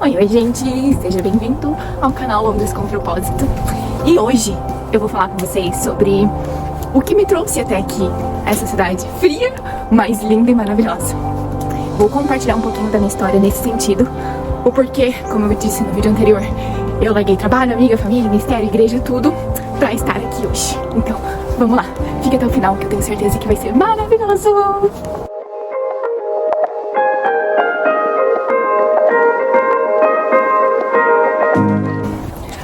Oi, gente, seja bem-vindo ao canal Londres com Propósito. E hoje eu vou falar com vocês sobre o que me trouxe até aqui, essa cidade fria, mas linda e maravilhosa. Vou compartilhar um pouquinho da minha história nesse sentido, o porquê, como eu disse no vídeo anterior, eu larguei trabalho, amiga, família, ministério, igreja, tudo, pra estar aqui hoje. Então, vamos lá, fica até o final que eu tenho certeza que vai ser maravilhoso!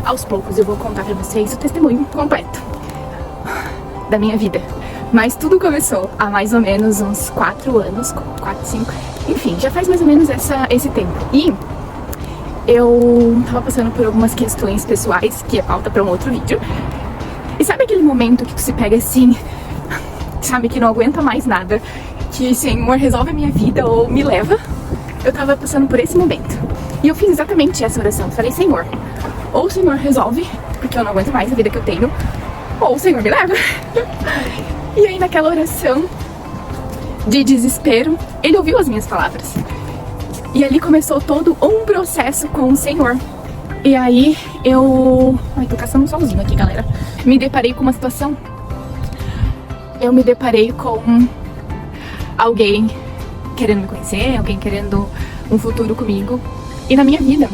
Aos poucos eu vou contar pra vocês o testemunho completo da minha vida. Mas tudo começou há mais ou menos uns 4 anos, 4, 5, enfim, já faz mais ou menos esse tempo. E eu tava passando por algumas questões pessoais, que é pauta pra um outro vídeo. E sabe aquele momento que tu se pega assim, sabe que não aguenta mais nada, que Senhor resolve a minha vida ou me leva? Eu tava passando por esse momento. E eu fiz exatamente essa oração. Falei, Senhor, ou o Senhor resolve, porque eu não aguento mais a vida que eu tenho, ou o Senhor me leva. E aí naquela oração de desespero, Ele ouviu as minhas palavras. E ali começou todo um processo com o Senhor. E aí eu... Ai, tô caçando um solzinho aqui, galera. Me deparei com uma situação. Eu me deparei com alguém querendo me conhecer, alguém querendo um futuro comigo. E na minha vida,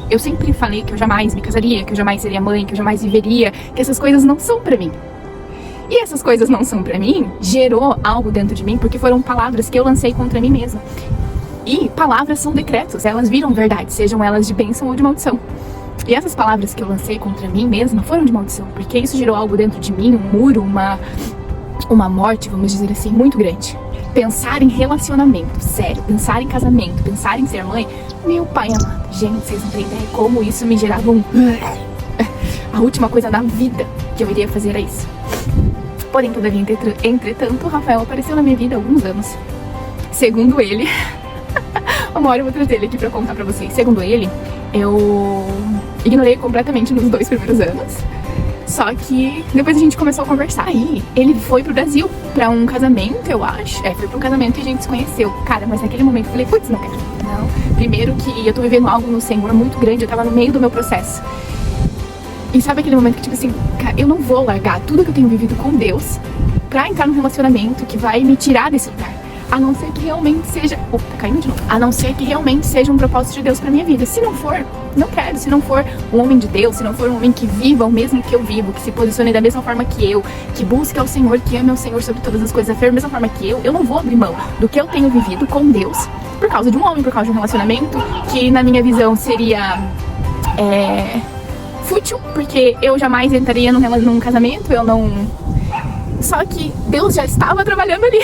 eu sempre falei que eu jamais me casaria, que eu jamais seria mãe, que eu jamais viveria, que essas coisas não são pra mim. E essas coisas não são pra mim, gerou algo dentro de mim, porque foram palavras que eu lancei contra mim mesma. E palavras são decretos, elas viram verdade, sejam elas de bênção ou de maldição. E essas palavras que eu lancei contra mim mesma foram de maldição, porque isso gerou algo dentro de mim, um muro, uma morte, vamos dizer assim, muito grande. Pensar em relacionamento, sério, pensar em casamento, pensar em ser mãe, meu pai amado, gente, vocês não têm ideia como isso me gerava a última coisa na vida que eu iria fazer era isso. Porém, todavia, entretanto, o Rafael apareceu na minha vida há alguns anos. Segundo ele, uma hora eu vou trazer ele aqui pra contar pra vocês. Segundo ele, eu ignorei completamente nos 2 primeiros anos. Só que depois a gente começou a conversar e ele foi pro Brasil pra um casamento, eu acho. Foi pra um casamento e a gente se conheceu. Cara, mas naquele momento eu falei, putz, não quero. Não. Primeiro que eu tô vivendo algo no Senhor muito grande, eu tava no meio do meu processo. E sabe aquele momento que tipo assim, cara, eu não vou largar tudo que eu tenho vivido com Deus pra entrar num relacionamento que vai me tirar desse lugar. A não ser que realmente seja... Opa, tá caindo de novo. A não ser que realmente seja um propósito de Deus pra minha vida. Se não for, não quero. Se não for um homem de Deus, se não for um homem que viva o mesmo que eu vivo, que se posicione da mesma forma que eu, que busque ao Senhor, que ame ao Senhor sobre todas as coisas, da mesma forma que eu não vou abrir mão do que eu tenho vivido com Deus por causa de um homem, por causa de um relacionamento que na minha visão seria fútil, porque eu jamais entraria num casamento, eu não... Só que Deus já estava trabalhando ali.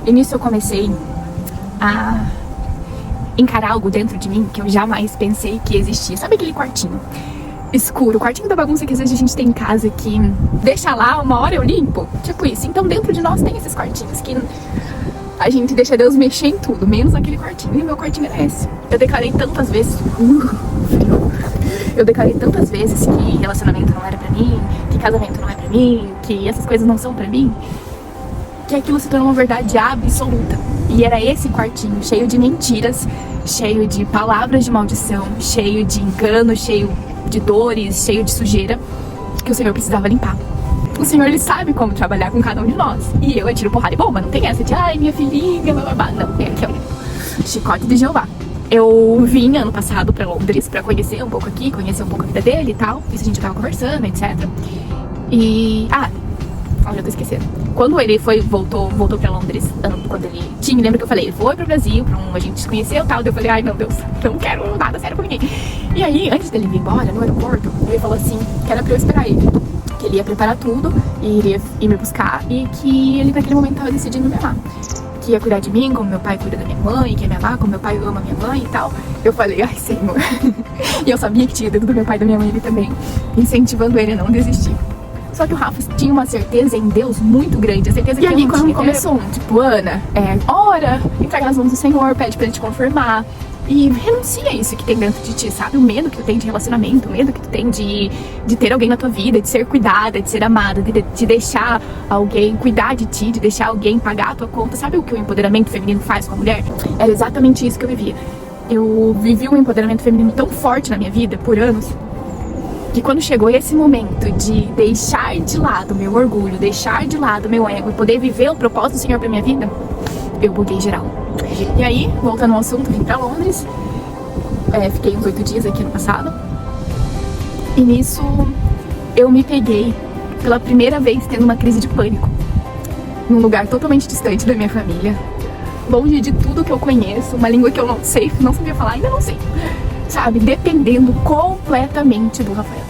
E nisso eu comecei a encarar algo dentro de mim que eu jamais pensei que existia. Sabe aquele quartinho escuro, o quartinho da bagunça que às vezes a gente tem em casa, que deixa lá, uma hora eu limpo? Tipo isso. Então dentro de nós tem esses quartinhos que a gente deixa Deus mexer em tudo, menos naquele quartinho. E o meu quartinho era esse. Eu declarei tantas vezes... Eu declarei tantas vezes que relacionamento não era pra mim, que casamento não é pra mim, que essas coisas não são pra mim, que aquilo se tornou uma verdade absoluta. E era esse quartinho, cheio de mentiras, cheio de palavras de maldição, cheio de engano, cheio de dores, cheio de sujeira, que o Senhor precisava limpar. O Senhor, Ele sabe como trabalhar com cada um de nós. E eu atiro porrada e bomba, não tem essa de, ai, minha filhinha, bababá. Não, é aqui, ó, chicote de Jeová. Eu vim ano passado pra Londres pra conhecer um pouco aqui, conhecer um pouco a vida dele e tal. Isso a gente tava conversando, etc. E... eu tô esquecendo. Quando ele voltou pra Londres, quando ele tinha, lembra que eu falei, ele foi pro Brasil, a gente se conheceu e tal, daí eu falei, ai meu Deus, não quero nada sério com ninguém. E aí, antes dele vir embora, no aeroporto, ele falou assim, que era pra eu esperar ele, que ele ia preparar tudo, e iria ir me buscar, e que ele naquele momento tava decidindo me amar, que ia cuidar de mim, como meu pai cuida da minha mãe, que ia me amar, como meu pai ama minha mãe e tal. Eu falei, ai Senhor. E eu sabia que tinha dedo do meu pai e da minha mãe ali também, incentivando ele a não desistir. Só que o Rafa tinha uma certeza em Deus muito grande, a certeza que ali quando começou, tipo, Ana, ora, entrega nas mãos do Senhor, pede pra Ele te confirmar. E renuncia a isso que tem dentro de ti, sabe? O medo que tu tem de relacionamento, o medo que tu tem de ter alguém na tua vida, de ser cuidada, de ser amada, de deixar alguém cuidar de ti, de deixar alguém pagar a tua conta. Sabe o que o empoderamento feminino faz com a mulher? Era exatamente isso que eu vivia. Eu vivi um empoderamento feminino tão forte na minha vida por anos, que quando chegou esse momento de deixar de lado meu orgulho, deixar de lado meu ego e poder viver o propósito do Senhor pra minha vida, eu buguei geral. E aí, voltando ao assunto, vim pra Londres, fiquei uns 8 dias aqui no passado, e nisso eu me peguei pela primeira vez tendo uma crise de pânico, num lugar totalmente distante da minha família, longe de tudo que eu conheço, uma língua que eu não sabia falar, ainda não sei, sabe? Dependendo completamente do Rafael.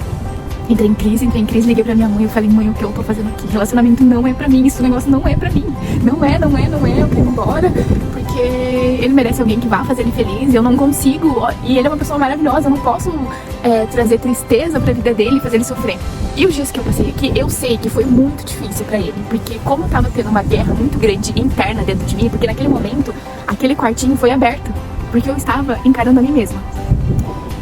Entrei em crise, liguei pra minha mãe, eu falei, mãe, o que eu tô fazendo aqui? Relacionamento não é pra mim, esse negócio não é pra mim. Não é, eu quero ir embora, porque ele merece alguém que vá fazer ele feliz, eu não consigo, e ele é uma pessoa maravilhosa, eu não posso trazer tristeza pra vida dele e fazer ele sofrer. E os dias que eu passei aqui, eu sei que foi muito difícil pra ele, porque como eu tava tendo uma guerra muito grande interna dentro de mim, porque naquele momento, aquele quartinho foi aberto, porque eu estava encarando a mim mesma.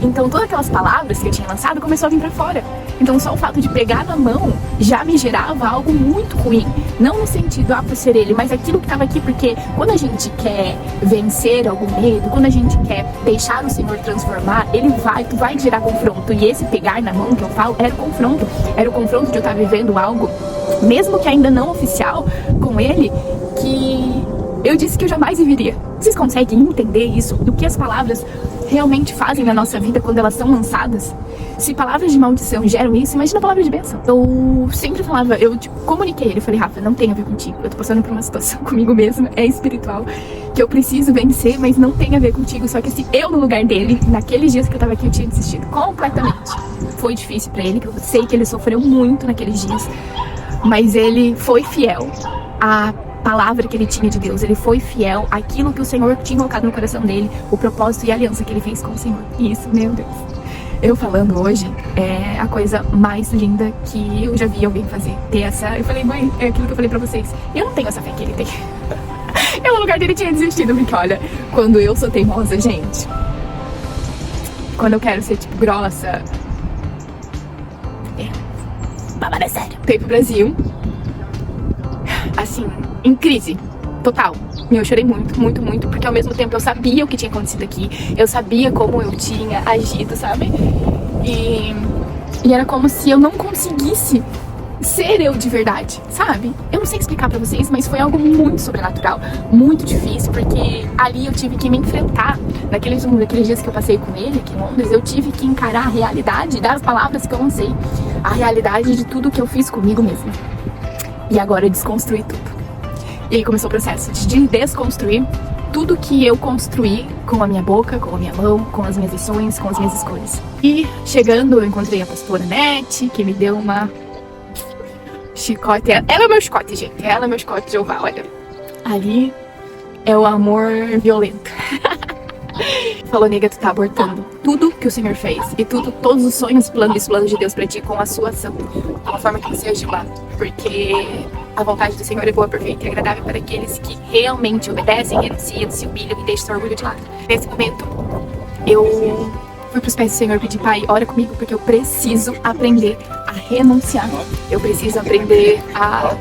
Então todas aquelas palavras que eu tinha lançado começou a vir pra fora. Então só o fato de pegar na mão já me gerava algo muito ruim. Não no sentido, por ser ele, mas aquilo que estava aqui, porque quando a gente quer vencer algum medo, quando a gente quer deixar o Senhor transformar, tu vai gerar confronto. E esse pegar na mão que eu falo era o confronto. Era o confronto de eu estar vivendo algo, mesmo que ainda não oficial, com ele, que eu disse que eu jamais viveria. Vocês conseguem entender isso? Do que as palavras realmente fazem na nossa vida quando elas são lançadas? Se palavras de maldição geram isso, imagina a palavra de bênção. Eu sempre falava, eu comuniquei ele, eu falei, Rafa, não tem a ver contigo, eu tô passando por uma situação comigo mesma, é espiritual, que eu preciso vencer, mas não tem a ver contigo. Só que se eu no lugar dele, naqueles dias que eu tava aqui, eu tinha desistido completamente. Foi difícil pra ele, eu sei que ele sofreu muito naqueles dias, mas ele foi fiel a palavra que ele tinha de Deus, ele foi fiel àquilo que o Senhor tinha colocado no coração dele, o propósito e a aliança que ele fez com o Senhor. E isso, meu Deus, eu falando hoje, é a coisa mais linda que eu já vi alguém fazer. Eu falei, mãe, é aquilo que eu falei pra vocês, eu não tenho essa fé que ele tem. Eu no lugar dele tinha desistido, porque olha, quando eu sou teimosa, gente, quando eu quero ser tipo grossa, babada sério, veio pro Brasil, assim, em crise total. Eu chorei muito, porque ao mesmo tempo eu sabia o que tinha acontecido aqui, eu sabia como eu tinha agido, sabe? E era como se eu não conseguisse ser eu de verdade, sabe? Eu não sei explicar pra vocês, mas foi algo muito sobrenatural, muito difícil, porque ali eu tive que me enfrentar. Naqueles dias que eu passei com ele aqui em Londres, eu tive que encarar a realidade das palavras que eu lancei, a realidade de tudo que eu fiz comigo mesma. E agora eu desconstruí tudo. E aí começou o processo de desconstruir tudo que eu construí com a minha boca, com a minha mão, com as minhas ações, com as minhas escolhas. E chegando, eu encontrei a pastora Nete, que me deu uma chicote. Ela é meu chicote, gente. Ela é meu chicote de Jeová, olha. Ali é o amor violento. Falou, nega, tu tá abortando tudo que o Senhor fez. E todos os sonhos, planos de Deus pra ti com a sua ação. Com a forma que você agiu lá. Porque a vontade do Senhor é boa, perfeita e agradável para aqueles que realmente obedecem, renunciam, se humilham e deixam seu orgulho de lado. Nesse momento, eu fui pros pés do Senhor e pedi, Pai, ora comigo, porque eu preciso aprender a renunciar. Eu preciso aprender a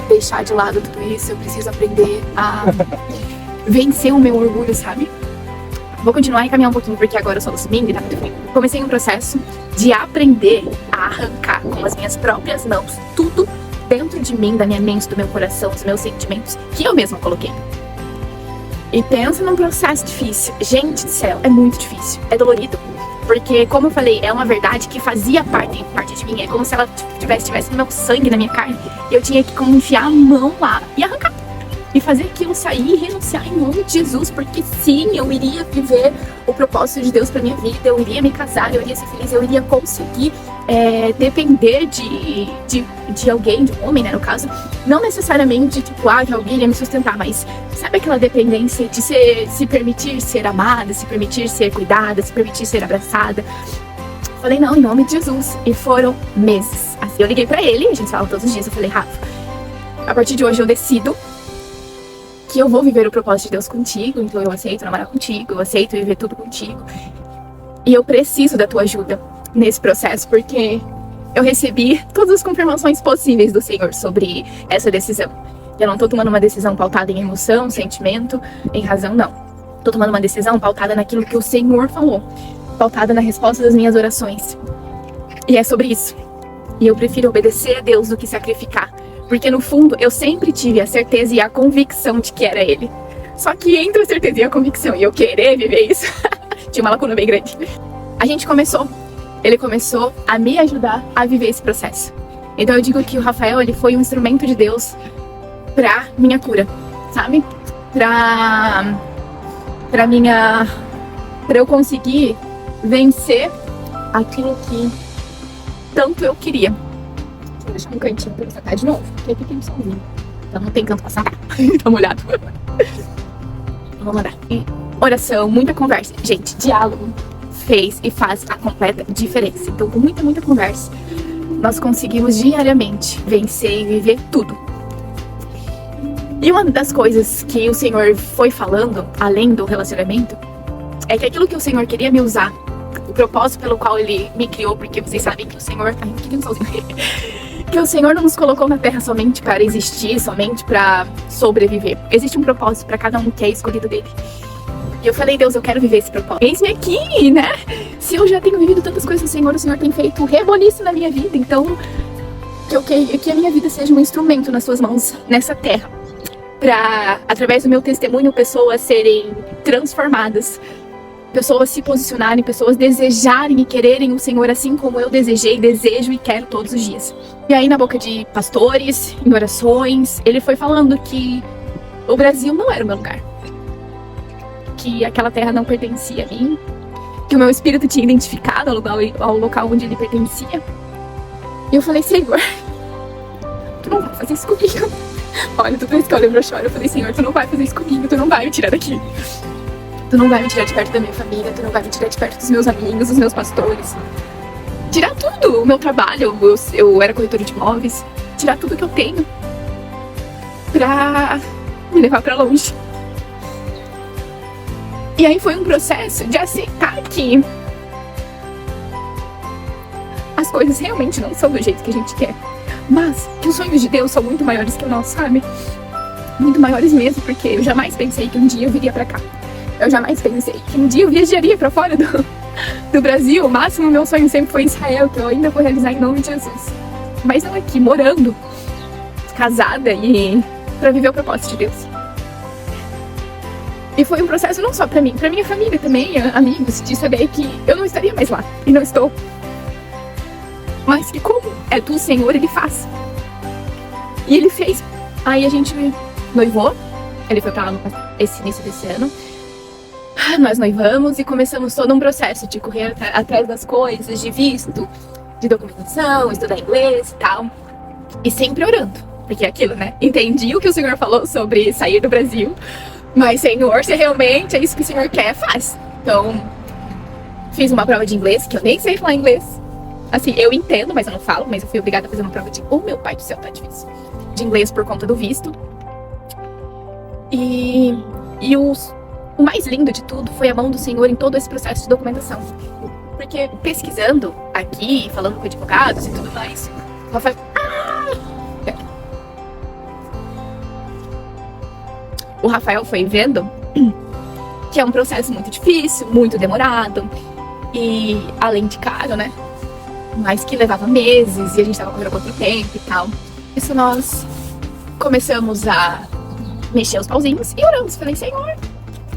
deixar de lado tudo isso. Eu preciso aprender a vencer o meu orgulho, sabe? Vou continuar e caminhar um pouquinho, porque agora eu sou domingo e tá muito frio. Comecei um processo de aprender a arrancar com as minhas próprias mãos tudo dentro de mim, da minha mente, do meu coração, dos meus sentimentos, que eu mesma coloquei. E pensa num processo difícil. Gente do céu, é muito difícil. É dolorido. Porque, como eu falei, é uma verdade que fazia parte de mim. É como se ela tivesse no meu sangue, na minha carne. E eu tinha que como enfiar a mão lá e arrancar. E fazer aquilo sair e renunciar em nome de Jesus, porque sim, eu iria viver o propósito de Deus pra minha vida, eu iria me casar, eu iria ser feliz, eu iria conseguir depender de alguém, de um homem, né, no caso. Não necessariamente, tipo, que alguém iria me sustentar, mas sabe aquela dependência de se permitir ser amada, se permitir ser cuidada, se permitir ser abraçada? Falei, não, em nome de Jesus. E foram meses. Assim, eu liguei pra ele, a gente fala todos os dias, eu falei, Rafa, a partir de hoje eu decido que eu vou viver o propósito de Deus contigo, então eu aceito namorar contigo, eu aceito viver tudo contigo. E eu preciso da tua ajuda nesse processo, porque eu recebi todas as confirmações possíveis do Senhor sobre essa decisão. Eu não tô tomando uma decisão pautada em emoção, sentimento, em razão, não. Tô tomando uma decisão pautada naquilo que o Senhor falou, pautada na resposta das minhas orações. E é sobre isso. E eu prefiro obedecer a Deus do que sacrificar. Porque no fundo eu sempre tive a certeza e a convicção de que era Ele. Só que entre a certeza e a convicção e eu querer viver isso, tinha uma lacuna bem grande. Ele começou a me ajudar a viver esse processo. Então eu digo que o Rafael, ele foi um instrumento de Deus pra minha cura, sabe? Pra eu conseguir vencer aquilo que tanto eu queria. Vou deixar um cantinho pra eu sentar de novo, porque aqui tem um solzinho. Então não tem canto pra sentar. Tá molhado. Vamos mandar. Oração, muita conversa. Gente, diálogo fez e faz a completa diferença. Então, com muita conversa, nós conseguimos diariamente vencer e viver tudo. E uma das coisas que o Senhor foi falando, além do relacionamento, é que aquilo que o Senhor queria me usar, o propósito pelo qual Ele me criou, porque vocês sabem que o Senhor... Ai, aqui tem um solzinho. Que o Senhor não nos colocou na Terra somente para existir, somente para sobreviver. Existe um propósito para cada um que é escolhido dele. E eu falei, Deus, eu quero viver esse propósito. Eis-me aqui, né? Se eu já tenho vivido tantas coisas do Senhor, o Senhor tem feito reboliço na minha vida. Então, que a minha vida seja um instrumento nas suas mãos, nessa terra. Para, através do meu testemunho, pessoas serem transformadas. Pessoas se posicionarem, pessoas desejarem e quererem o Senhor assim como eu desejei, desejo e quero todos os dias. E aí, na boca de pastores, em orações, ele foi falando que o Brasil não era o meu lugar. Que aquela terra não pertencia a mim. Que o meu espírito tinha identificado ao local onde ele pertencia. E eu falei, Senhor, tu não vai fazer isso comigo. Olha, toda vez que eu lembro eu choro. Eu falei, Senhor, tu não vai fazer isso comigo, tu não vai me tirar daqui. Tu não vai me tirar de perto da minha família, tu não vai me tirar de perto dos meus amigos, dos meus pastores. Tirar tudo, o meu trabalho, eu era corretora de imóveis. Tirar tudo que eu tenho pra me levar pra longe. E aí foi um processo de aceitar que as coisas realmente não são do jeito que a gente quer. Mas que os sonhos de Deus são muito maiores que o nosso, sabe? Muito maiores mesmo, porque eu jamais pensei que um dia eu viria pra cá. Eu jamais pensei que um dia eu viajaria pra fora do Brasil. O máximo, meu sonho sempre foi Israel, que eu ainda vou realizar em nome de Jesus. Mas não aqui, morando, casada e pra viver o propósito de Deus. E foi um processo não só pra mim, pra minha família também, amigos, de saber que eu não estaria mais lá. E não estou. Mas que como é do Senhor, Ele faz. E Ele fez. Aí a gente noivou. Ele foi pra lá esse início desse ano. Nós noivamos e começamos todo um processo de correr atrás das coisas, de visto, de documentação, estudar inglês e tal. E sempre orando. Porque é aquilo, né? Entendi o que o Senhor falou sobre sair do Brasil. Mas, Senhor, se realmente é isso que o Senhor quer, faz. Então, fiz uma prova de inglês, que eu nem sei falar inglês. Assim, eu entendo, mas eu não falo. Mas eu fui obrigada a fazer uma prova de... Oh, meu pai do céu, tá difícil. De inglês por conta do visto. E o mais lindo de tudo foi a mão do Senhor em todo esse processo de documentação. Porque pesquisando aqui, falando com advogados e tudo mais, o Rafael... O Rafael foi vendo que é um processo muito difícil, muito demorado e além de caro, né? Mas que levava meses e a gente tava correndo contra o tempo e tal. Isso nós começamos a mexer os pauzinhos e oramos. Falei, Senhor,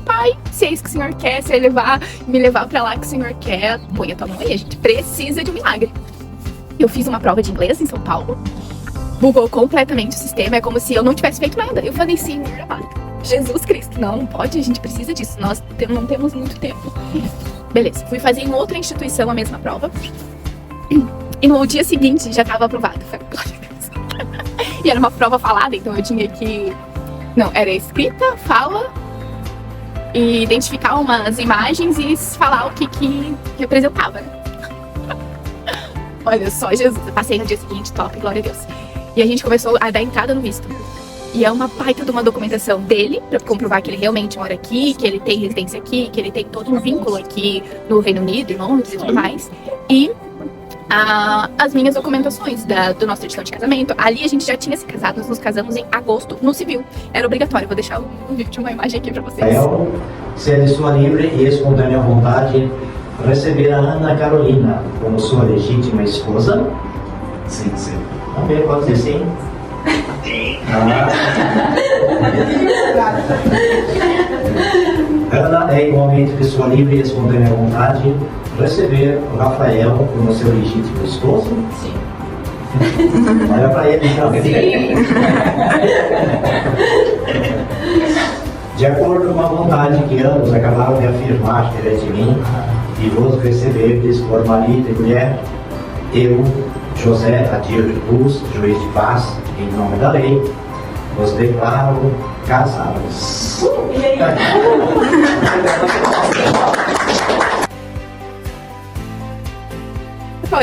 Pai, se é isso que o Senhor quer, se Ele me levar pra lá que o Senhor quer, põe a tua mão aí, a gente precisa de um milagre. Eu fiz uma prova de inglês em São Paulo, bugou completamente o sistema, é como se eu não tivesse feito nada. Eu falei, Senhor, amado, Jesus Cristo, não pode, a gente precisa disso, nós não temos muito tempo. Beleza, fui fazer em outra instituição a mesma prova. E no dia seguinte já estava aprovado. Falei, glória a Deus. E era uma prova falada, então eu tinha que... Não, era escrita, fala, e identificar umas imagens e falar o que representava, né? Olha só, Jesus, eu passei no dia seguinte, top, glória a Deus. E a gente começou a dar entrada no visto. E é uma baita de uma documentação dele, pra comprovar que ele realmente mora aqui, que ele tem residência aqui, que ele tem todo um vínculo aqui no Reino Unido, em Londres e tudo mais. E as minhas documentações do nosso certidão de casamento. Ali a gente já tinha se casado, nós nos casamos em agosto no civil. Era obrigatório, vou deixar um vídeo, uma imagem aqui pra vocês. Se é de sua livre e espontânea vontade receber a Ana Carolina como sua legítima esposa? Sim, sim. Vamos ver, pode dizer sim? Sim. Ana é igualmente de sua livre e espontânea vontade receber o Rafael como seu legítimo esposo? Sim. Olha pra ele, então. De acordo com a vontade que ambos acabaram de afirmar perante mim e vos receberdes por marido e mulher, eu, José Adir Luz, juiz de paz, em nome da lei, vos declaro casados.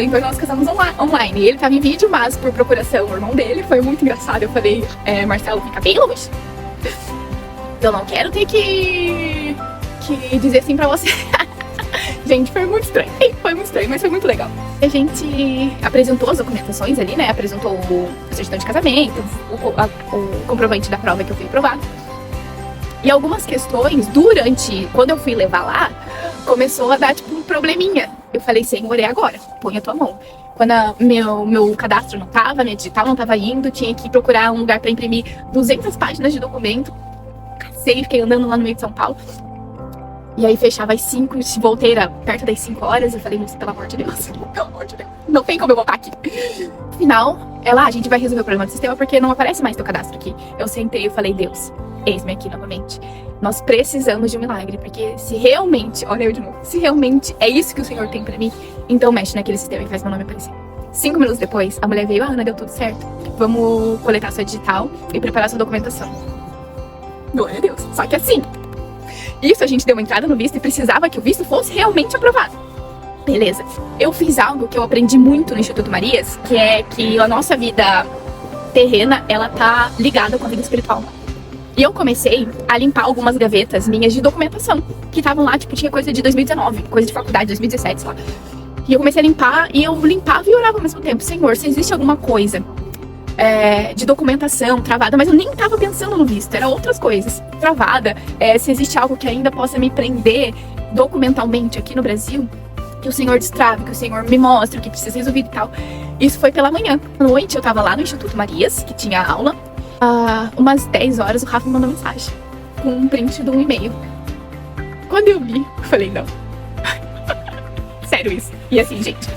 Então nós casamos online. Ele tava em vídeo, mas por procuração, o irmão dele, foi muito engraçado. Eu falei, Marcelo, fica bem longe. Eu não quero ter que dizer assim pra você. Gente, foi muito estranho, mas foi muito legal. A gente apresentou as documentações ali, né? Apresentou o certidão de casamento, o comprovante da prova que eu fui aprovado. E algumas questões, quando eu fui levar lá, começou a dar tipo um probleminha. Eu falei, Senhor, é agora, põe a tua mão. Quando meu cadastro não tava, minha digital não tava indo, tinha que procurar um lugar pra imprimir 200 páginas de documento. Cacei, fiquei andando lá no meio de São Paulo. E aí fechava às 5, voltei, era perto das 5 horas. Eu falei, moça, pelo amor de Deus, pelo amor de Deus, não tem como eu voltar aqui. No final, a gente vai resolver o problema do sistema porque não aparece mais teu cadastro aqui. Eu sentei e falei, Deus, eis-me aqui novamente. Nós precisamos de um milagre, porque se realmente, olha eu de novo, se realmente é isso que o Senhor tem pra mim, então mexe naquele sistema e faz meu nome aparecer. 5 minutos depois, a mulher veio, Ana, deu tudo certo. Vamos coletar sua digital e preparar sua documentação. Glória a Deus. Só que assim, isso a gente deu uma entrada no visto e precisava que o visto fosse realmente aprovado. Beleza. Eu fiz algo que eu aprendi muito no Instituto Marias, que é que a nossa vida terrena, ela tá ligada com a vida espiritual. E eu comecei a limpar algumas gavetas minhas de documentação, que estavam lá, tipo, tinha coisa de 2019, coisa de faculdade, 2017, sei lá. E eu comecei a limpar, e eu limpava e orava ao mesmo tempo. Senhor, se existe alguma coisa de documentação travada, mas eu nem tava pensando no visto, era outras coisas. Travada, se existe algo que ainda possa me prender documentalmente aqui no Brasil, que o Senhor destrave, que o Senhor me mostre o que precisa resolver e tal. Isso foi pela manhã. À noite eu tava lá no Instituto Marias, que tinha aula. Umas 10 horas o Rafa me mandou mensagem com um print de um e-mail. Quando eu vi, eu falei, não. Sério isso. E assim, gente,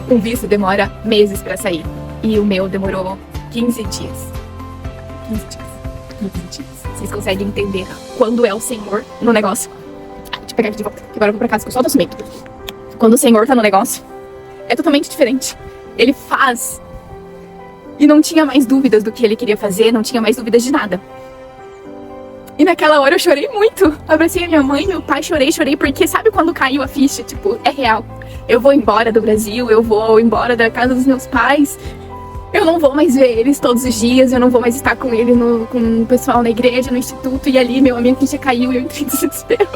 um visto demora meses pra sair. E o meu demorou 15 dias. 15 dias. Vocês conseguem entender quando é o Senhor no negócio? Deixa eu pegar aqui de volta, que agora eu vou pra casa, que eu só assumei. Quando o Senhor tá no negócio, é totalmente diferente. Ele faz. E não tinha mais dúvidas do que ele queria fazer, não tinha mais dúvidas de nada. E naquela hora eu chorei muito. Abracei a minha mãe, meu pai, chorei, porque sabe quando caiu a ficha? Tipo, é real. Eu vou embora do Brasil, eu vou embora da casa dos meus pais. Eu não vou mais ver eles todos os dias, eu não vou mais estar com ele, com o pessoal na igreja, no instituto. E ali meu amigo já caiu e eu entrei em desespero.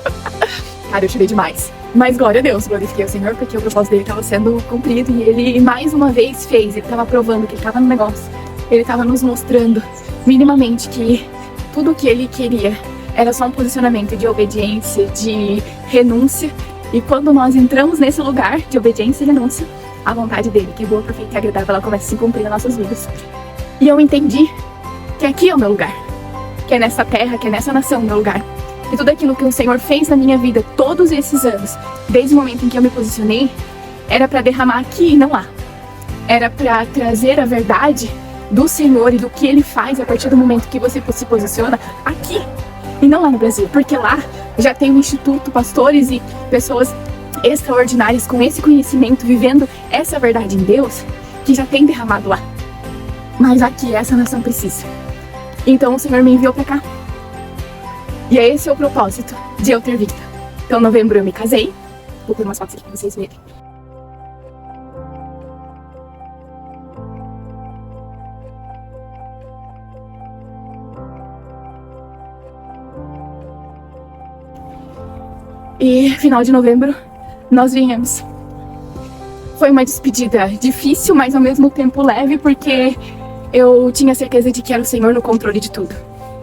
Cara, eu chorei demais. Mas glória a Deus, glorifiquei o Senhor, porque o propósito dele estava sendo cumprido e ele mais uma vez fez. Ele estava provando que ele estava no negócio. Ele estava nos mostrando minimamente que tudo o que ele queria era só um posicionamento de obediência, de renúncia. E quando nós entramos nesse lugar de obediência e renúncia, a vontade dele, que é boa, perfeita e agradável, ela começa a se cumprir nas nossas vidas. E eu entendi que aqui é o meu lugar, que é nessa terra, que é nessa nação o meu lugar. E tudo aquilo que o Senhor fez na minha vida todos esses anos, desde o momento em que eu me posicionei, era para derramar aqui e não lá. Era para trazer a verdade do Senhor e do que Ele faz a partir do momento que você se posiciona aqui e não lá no Brasil. Porque lá já tem um instituto, pastores e pessoas extraordinárias com esse conhecimento, vivendo essa verdade em Deus, que já tem derramado lá. Mas aqui essa nação precisa. Então o Senhor me enviou para cá. E esse é o propósito de eu ter vida. Então, em novembro eu me casei. Vou pôr umas fotos aqui pra vocês verem. E final de novembro nós viemos. Foi uma despedida difícil, mas ao mesmo tempo leve, porque eu tinha certeza de que era o Senhor no controle de tudo.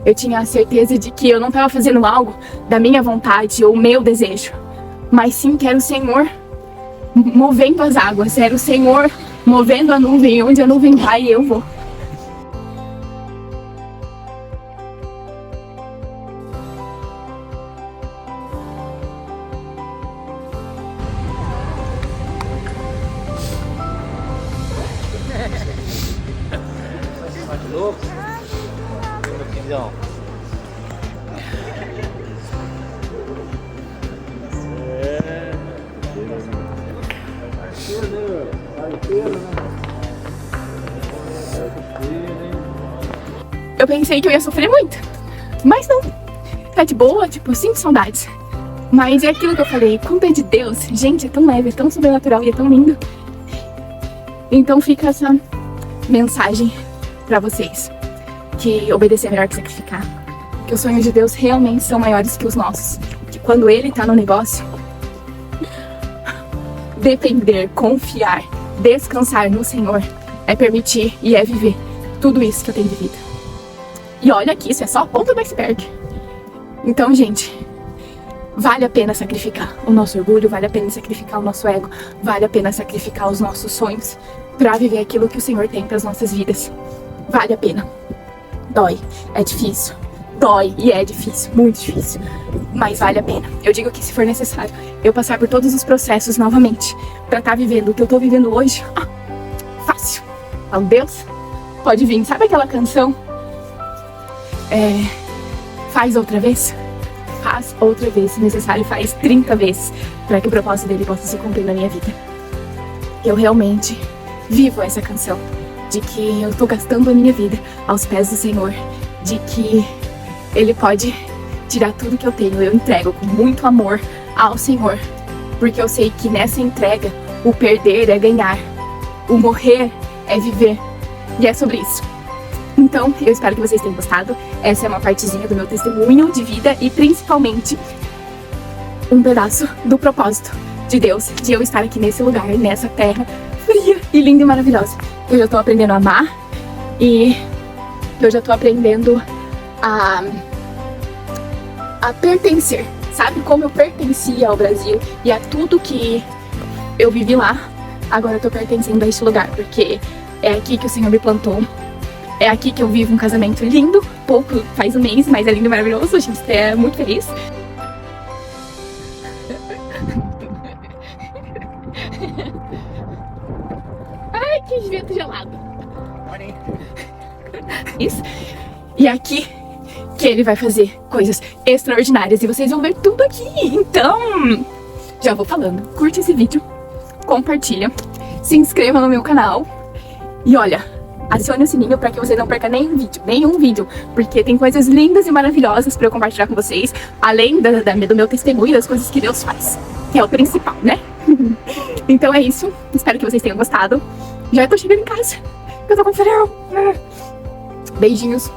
Eu tinha certeza de que eu não estava fazendo algo da minha vontade ou meu desejo, mas sim que era o Senhor movendo as águas, era o Senhor movendo a nuvem, onde a nuvem vai eu vou. Eu pensei que eu ia sofrer muito, mas não. Tá de boa, tipo, eu sinto saudades. Mas é aquilo que eu falei, quando é de Deus, gente, é tão leve, é tão sobrenatural e é tão lindo. Então fica essa mensagem pra vocês, que obedecer é melhor que sacrificar. Que os sonhos de Deus realmente são maiores que os nossos. Que quando Ele tá no negócio, depender, confiar, descansar no Senhor é permitir e é viver tudo isso que eu tenho vivido. E olha que isso é só a ponta do iceberg. Então, gente, vale a pena sacrificar o nosso orgulho, vale a pena sacrificar o nosso ego, vale a pena sacrificar os nossos sonhos pra viver aquilo que o Senhor tem pras nossas vidas. Vale a pena. Dói, é difícil. Dói e é difícil, muito difícil. Mas vale a pena. Eu digo que se for necessário eu passar por todos os processos novamente pra estar vivendo o que eu tô vivendo hoje, fácil. Falo, Deus, pode vir. Sabe aquela canção? Faz outra vez? Faz outra vez. Se necessário, faz 30 vezes para que o propósito dele possa se cumprir na minha vida. Eu realmente vivo essa canção de que eu tô gastando a minha vida aos pés do Senhor, de que Ele pode tirar tudo que eu tenho. Eu entrego com muito amor ao Senhor, porque eu sei que nessa entrega o perder é ganhar, o morrer é viver, e é sobre isso. Então, eu espero que vocês tenham gostado. Essa é uma partezinha do meu testemunho de vida e principalmente um pedaço do propósito de Deus, de eu estar aqui nesse lugar, nessa terra fria e linda e maravilhosa. Eu já tô aprendendo a amar e eu já tô aprendendo a pertencer. Sabe como eu pertencia ao Brasil e a tudo que eu vivi lá? Agora eu tô pertencendo a este lugar, porque é aqui que o Senhor me plantou. É aqui que eu vivo um casamento lindo, pouco, faz um mês, mas é lindo e maravilhoso, a gente é muito feliz. Ai, que vento gelado. Isso. E é aqui que ele vai fazer coisas extraordinárias e vocês vão ver tudo aqui. Então, já vou falando, curte esse vídeo, compartilha, se inscreva no meu canal e olha, acione o sininho para que você não perca nenhum vídeo, porque tem coisas lindas e maravilhosas para eu compartilhar com vocês, além do meu testemunho, das coisas que Deus faz, que é o principal, né? Então é isso, espero que vocês tenham gostado. Já tô chegando em casa, eu tô com frio. Beijinhos.